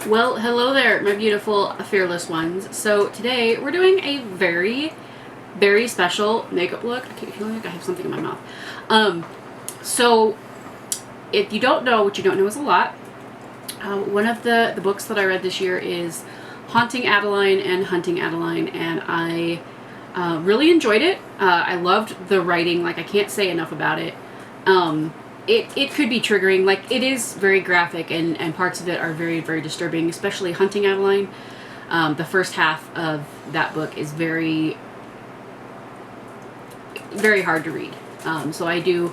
Well, hello there, my beautiful fearless ones. So today we're doing a very, very special makeup look. I feel like I have something in my mouth. So if you don't know, what you don't know is a lot. One of the books that I read this year is Haunting Adeline and Hunting Adeline, and I really enjoyed it. I loved the writing. Like, I can't say enough about it. It could be triggering. Like, it is very graphic, and parts of it are very, very disturbing, especially Hunting Adeline. The first half of that book is very, very hard to read. So I do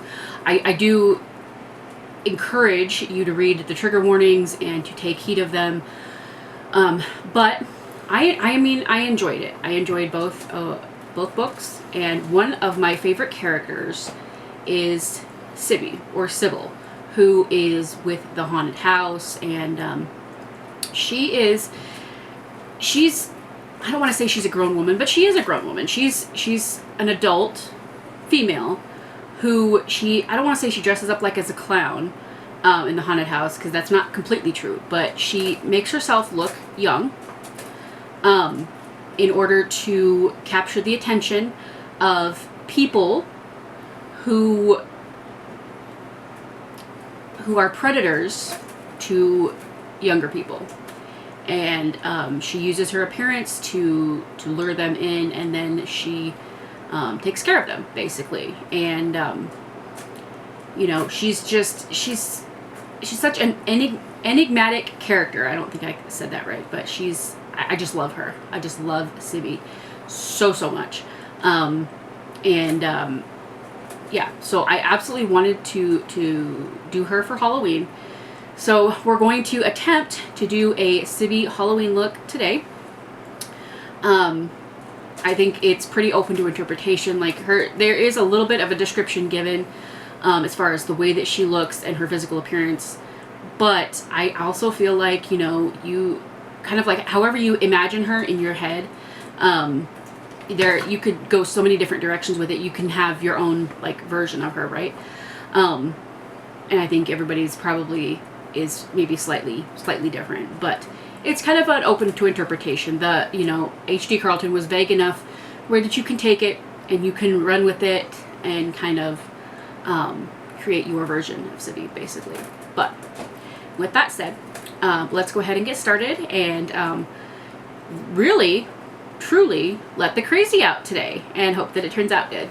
encourage you to read the trigger warnings and to take heed of them. But I mean, I enjoyed it. I enjoyed both books, and one of my favorite characters is Sibby, or Sybil, who is with the haunted house, and she's I don't want to say she's a grown woman, but she is a grown woman. She's an adult female who I don't want to say she dresses up like as a clown in the haunted house, because that's not completely true, but she makes herself look young in order to capture the attention of people who are predators to younger people. And she uses her appearance to lure them in, and then she takes care of them, basically. And you know, she's such an enigmatic character. I don't think I said that right, but I just love her. I just love Sibby so much. Yeah, so I absolutely wanted to do her for Halloween. So we're going to attempt to do a Sibby Halloween look today. I think it's pretty open to interpretation. Like, there is a little bit of a description given as far as the way that she looks and her physical appearance. But I also feel like, you know, you kind of like, however you imagine her in your head, you could go so many different directions with it. You can have your own like version of her, right? And I think everybody's probably is maybe slightly different, but it's kind of an open to interpretation. You know, H.D. Carlton was vague enough where that you can take it and you can run with it and kind of create your version of Sibby, basically. But with that said, let's go ahead and get started and really, truly let the crazy out today and hope that it turns out good.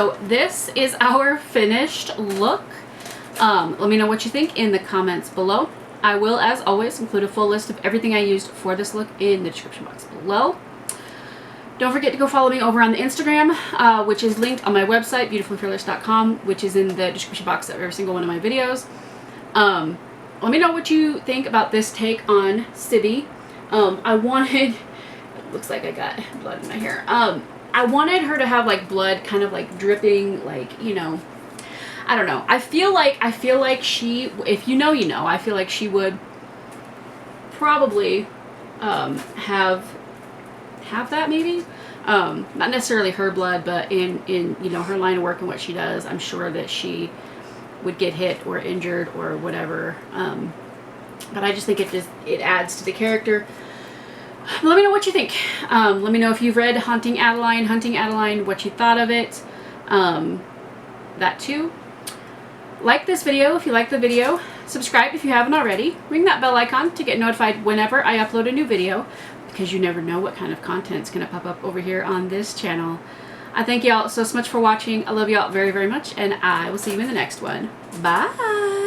So this is our finished look. Let me know what you think in the comments below. I will, as always, include a full list of everything I used for this look in the description box below. Don't forget to go follow me over on the Instagram, which is linked on my website, beautifullyfearless.com, which is in the description box of every single one of my videos. Let me know what you think about this take on Sibby. I wanted, it looks like I got blood in my hair. I wanted her to have like blood kind of like dripping, like, you know, I don't know. I feel like she, if you know, you know, I feel like she would probably have that maybe. Not necessarily her blood, but in you know, her line of work and what she does, I'm sure that she would get hit or injured or whatever. But I just think it adds to the character. Let me know what you think. Let me know if you've read Hunting Adeline, what you thought of it. That too. Like this video if you like the video. Subscribe if you haven't already. Ring that bell icon to get notified whenever I upload a new video, because you never know what kind of content's gonna pop up over here on this channel. I thank y'all so much for watching. I love y'all very, very much, and I will see you in the next one. Bye!